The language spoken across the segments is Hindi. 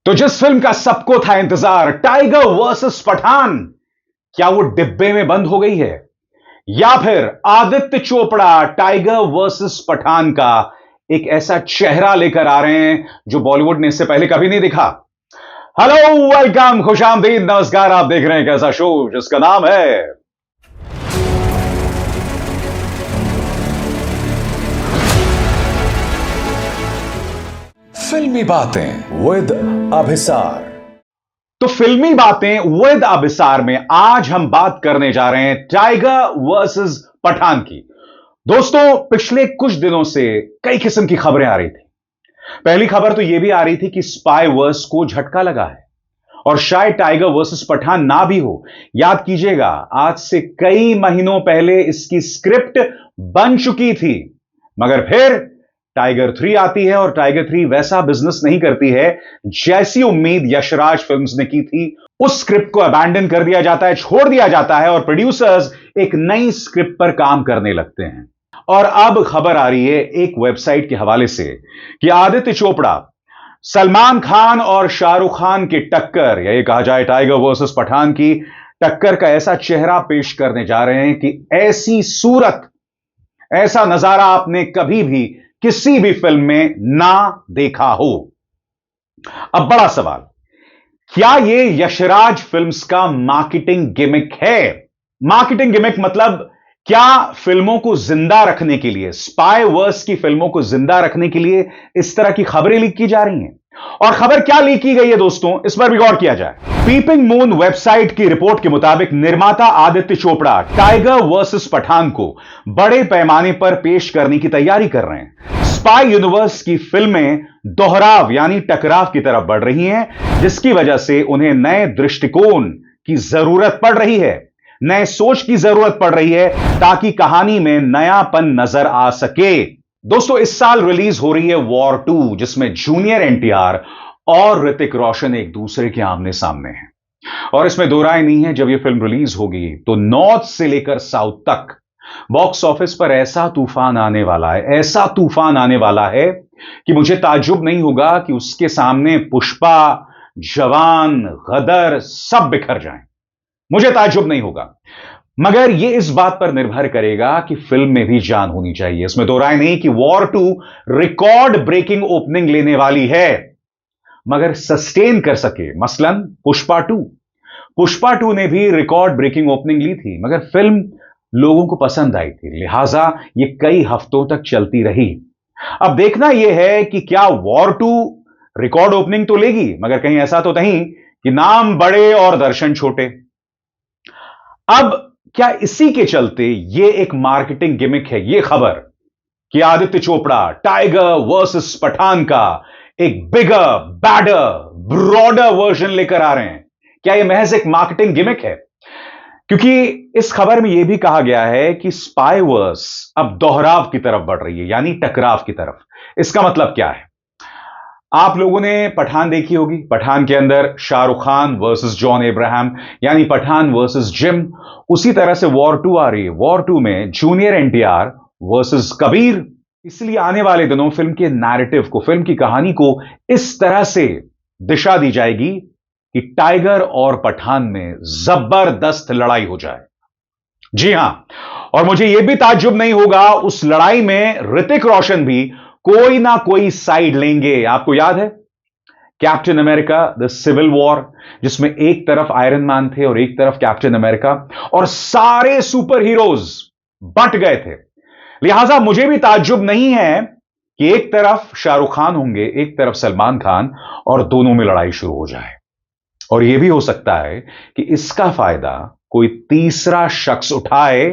तो जिस फिल्म का सबको था इंतजार, टाइगर वर्सेस पठान, क्या वो डिब्बे में बंद हो गई है? या फिर आदित्य चोपड़ा टाइगर वर्सेस पठान का एक ऐसा चेहरा लेकर आ रहे हैं जो बॉलीवुड ने इससे पहले कभी नहीं दिखा? हेलो, वेलकम, खुशामदीद, नमस्कार। आप देख रहे हैं एक ऐसा शो जिसका नाम है फिल्मी बातें विद अभिसार। तो फिल्मी बातें विद अभिसार में आज हम बात करने जा रहे हैं टाइगर वर्सेस पठान की। दोस्तों, पिछले कुछ दिनों से कई किस्म की खबरें आ रही थी। पहली खबर तो यह भी आ रही थी कि स्पाई वर्स को झटका लगा है और शायद टाइगर वर्सेस पठान ना भी हो। याद कीजिएगा, आज से कई महीनों पहले इसकी स्क्रिप्ट बन चुकी थी, मगर फिर टाइगर 3 आती है और टाइगर 3 वैसा बिजनेस नहीं करती है जैसी उम्मीद यशराज फिल्म्स ने की थी। उस स्क्रिप्ट को अबैंडन कर दिया जाता है, छोड़ दिया जाता है और प्रोड्यूसर्स एक नई स्क्रिप्ट पर काम करने लगते हैं। और अब खबर आ रही है एक वेबसाइट के हवाले से कि आदित्य चोपड़ा सलमान खान और शाहरुख खान की टक्कर, या ये कहा जाए टाइगर वर्सेस पठान की टक्कर का ऐसा चेहरा पेश करने जा रहे हैं कि ऐसी सूरत, ऐसा नजारा आपने कभी भी किसी भी फिल्म में ना देखा हो। अब बड़ा सवाल, क्या यह यशराज फिल्म्स का मार्केटिंग गिमिक है? मार्केटिंग गिमिक मतलब क्या फिल्मों को जिंदा रखने के लिए, स्पाई वर्स की फिल्मों को जिंदा रखने के लिए इस तरह की खबरें लीक की जा रही हैं? और खबर क्या लीक की गई है दोस्तों, इस पर भी गौर किया जाए। पीपिंग मून वेबसाइट की रिपोर्ट के मुताबिक निर्माता आदित्य चोपड़ा टाइगर वर्सेस पठान को बड़े पैमाने पर पेश करने की तैयारी कर रहे हैं। स्पाई यूनिवर्स की फिल्में दोहराव यानी टकराव की तरफ बढ़ रही हैं, जिसकी वजह से उन्हें नए दृष्टिकोण की जरूरत पड़ रही है, नए सोच की जरूरत पड़ रही है, ताकि कहानी में नयापन नजर आ सके। दोस्तों, इस साल रिलीज हो रही है वॉर 2, जिसमें जूनियर एनटीआर और ऋतिक रोशन एक दूसरे के आमने सामने हैं। और इसमें दो राय नहीं है, जब यह फिल्म रिलीज होगी तो नॉर्थ से लेकर साउथ तक बॉक्स ऑफिस पर ऐसा तूफान आने वाला है, ऐसा तूफान आने वाला है कि मुझे ताज्जुब नहीं होगा कि उसके सामने पुष्पा, जवान, गदर सब बिखर जाएं। मुझे ताज्जुब नहीं होगा, मगर यह इस बात पर निर्भर करेगा कि फिल्म में भी जान होनी चाहिए। इसमें दो राय नहीं कि वॉर 2 रिकॉर्ड ब्रेकिंग ओपनिंग लेने वाली है, मगर सस्टेन कर सके। मसलन पुष्पा 2 ने भी रिकॉर्ड ब्रेकिंग ओपनिंग ली थी, मगर फिल्म लोगों को पसंद आई थी, लिहाजा यह कई हफ्तों तक चलती रही। अब देखना यह है कि क्या वॉर 2 रिकॉर्ड ओपनिंग तो लेगी, मगर कहीं ऐसा तो नहीं कि नाम बड़े और दर्शन छोटे। अब क्या इसी के चलते यह एक मार्केटिंग गिमिक है, यह खबर कि आदित्य चोपड़ा टाइगर वर्सेस पठान का एक बिगर, बैडर, ब्रॉडर वर्जन लेकर आ रहे हैं? क्या यह महज एक मार्केटिंग गिमिक है? क्योंकि इस खबर में यह भी कहा गया है कि स्पाई वर्स अब दोहराव की तरफ बढ़ रही है, यानी टकराव की तरफ। इसका मतलब क्या है? आप लोगों ने पठान देखी होगी। पठान के अंदर Shahrukh Khan versus John Abraham, यानी पठान वर्सेस जिम। उसी तरह से वॉर 2 आ रही है। वॉर 2 में जूनियर एनटीआर वर्सेस कबीर। इसलिए आने वाले दिनों फिल्म के नैरेटिव को, फिल्म की कहानी को इस तरह से दिशा दी जाएगी कि टाइगर और पठान में जबरदस्त लड़ाई हो जाए। जी हां, और मुझे यह भी ताज्जुब नहीं होगा उस लड़ाई में ऋतिक रोशन भी कोई ना कोई साइड लेंगे। आपको याद है Captain America the civil war, जिसमें एक तरफ आयरन मैन थे और एक तरफ कैप्टन अमेरिका, और सारे सुपर हीरोज बंट गए थे। लिहाजा मुझे भी ताज्जुब नहीं है कि एक तरफ शाहरुख खान होंगे, एक तरफ सलमान खान, और दोनों में लड़ाई शुरू हो जाए। और यह भी हो सकता है कि इसका फायदा कोई तीसरा शख्स उठाए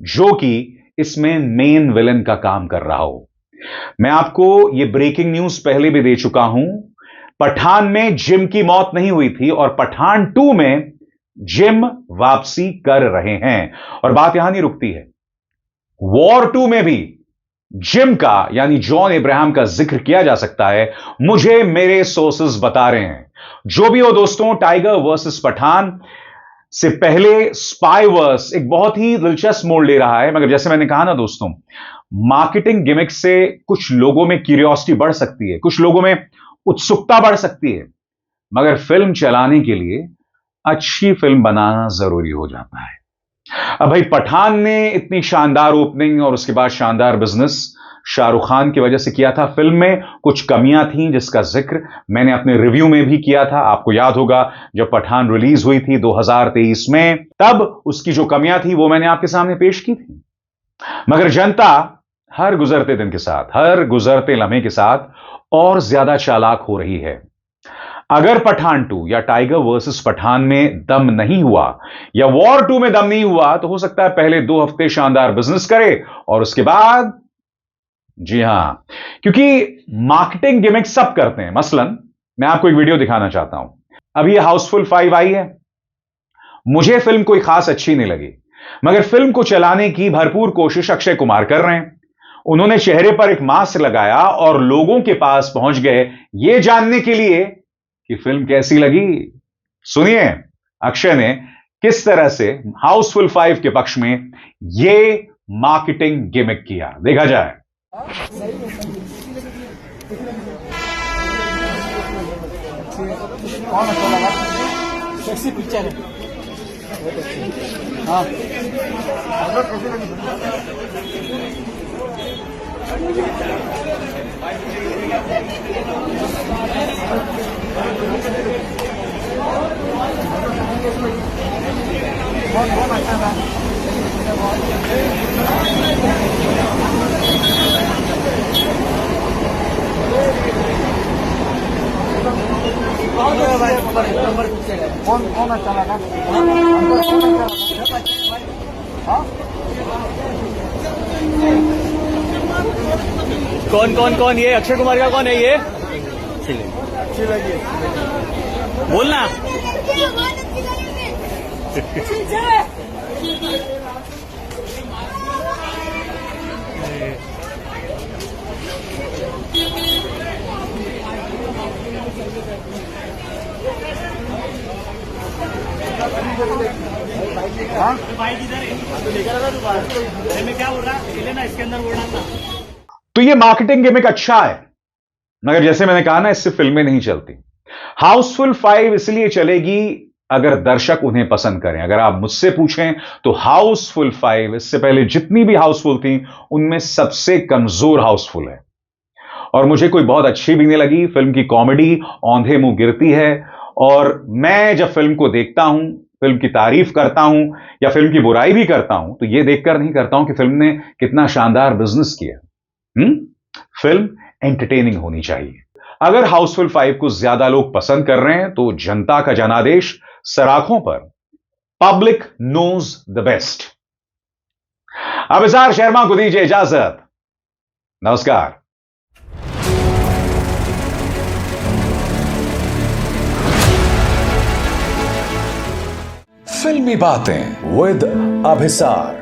जो कि इसमें मेन विलन का काम कर रहा हो। मैं आपको यह ब्रेकिंग न्यूज पहले भी दे चुका हूं। पठान में जिम की मौत नहीं हुई थी और पठान 2 में जिम वापसी कर रहे हैं। और बात यहां नहीं रुकती है, वॉर 2 में भी जिम का, यानी जॉन अब्राहम का जिक्र किया जा सकता है। मुझे मेरे सोर्सेस बता रहे हैं। जो भी हो दोस्तों, टाइगर वर्सेस पठान से पहले स्पाई वर्स एक बहुत ही दिलचस्प मोड़ ले रहा है। मगर जैसे मैंने कहा ना दोस्तों, मार्केटिंग गिमिक से कुछ लोगों में क्यूरियोसिटी बढ़ सकती है, कुछ लोगों में उत्सुकता बढ़ सकती है, मगर फिल्म चलाने के लिए अच्छी फिल्म बनाना जरूरी हो जाता है। अब भाई पठान ने इतनी शानदार ओपनिंग और उसके बाद शानदार बिजनेस शाहरुख खान की वजह से किया था। फिल्म में कुछ कमियां थीं जिसका जिक्र मैंने अपने रिव्यू में भी किया था। आपको याद होगा जब पठान रिलीज हुई थी 2023 में, तब उसकी जो कमियां थी वो मैंने आपके सामने पेश की थी। मगर जनता हर गुजरते दिन के साथ, हर गुजरते लम्हे के साथ और ज्यादा चालाक हो रही है। अगर पठान 2 या टाइगर वर्सेस पठान में दम नहीं हुआ या वॉर 2 में दम नहीं हुआ तो हो सकता है पहले 2 हफ्ते शानदार बिजनेस करे और उसके बाद, जी हां, क्योंकि मार्केटिंग गिमिक सब करते हैं। मसलन मैं आपको एक वीडियो दिखाना चाहता हूं। अभी हाउसफुल 5 आई है। मुझे फिल्म कोई खास अच्छी नहीं लगी, मगर फिल्म को चलाने की भरपूर कोशिश अक्षय कुमार कर रहे हैं। उन्होंने चेहरे पर एक मास्क लगाया और लोगों के पास पहुंच गए यह जानने के लिए कि फिल्म कैसी लगी। सुनिए अक्षय ने किस तरह से हाउसफुल 5 के पक्ष में यह मार्केटिंग गिमिक किया। देखा जाए। कौन अच्छा लगा? सेक्सी पिक्चर है। हाँ कौन अच्छा था? कौन अच्छा लगा? कौन ये अक्षय कुमार का कौन है ये? अच्छी लगी। बोलना। बाइक इधर है तो लेकर आ रहा तू मैं क्या बोल रहा है ना इसके अंदर वो डालना। तो ये मार्केटिंग गिमिक अच्छा है, मगर जैसे मैंने कहा ना इससे फिल्में नहीं चलती। हाउसफुल 5 इसलिए चलेगी अगर दर्शक उन्हें पसंद करें। अगर आप मुझसे पूछें तो हाउसफुल 5 इससे पहले जितनी भी हाउसफुल थी उनमें सबसे कमजोर हाउसफुल है और मुझे कोई बहुत अच्छी भी नहीं लगी। फिल्म की कॉमेडी औंधे मुंह गिरती है और मैं जब फिल्म को देखता हूं, फिल्म की तारीफ करता हूं या फिल्म की बुराई भी करता हूं तो यह देखकर नहीं करता हूं कि फिल्म ने कितना शानदार बिजनेस किया। फिल्म एंटरटेनिंग होनी चाहिए। अगर हाउसफुल 5 को ज्यादा लोग पसंद कर रहे हैं तो जनता का जनादेश सराखों पर। Public knows the best. Abhisar Sharma को दीजिए इजाजत। नमस्कार। फिल्मी बातें विद अभिसार।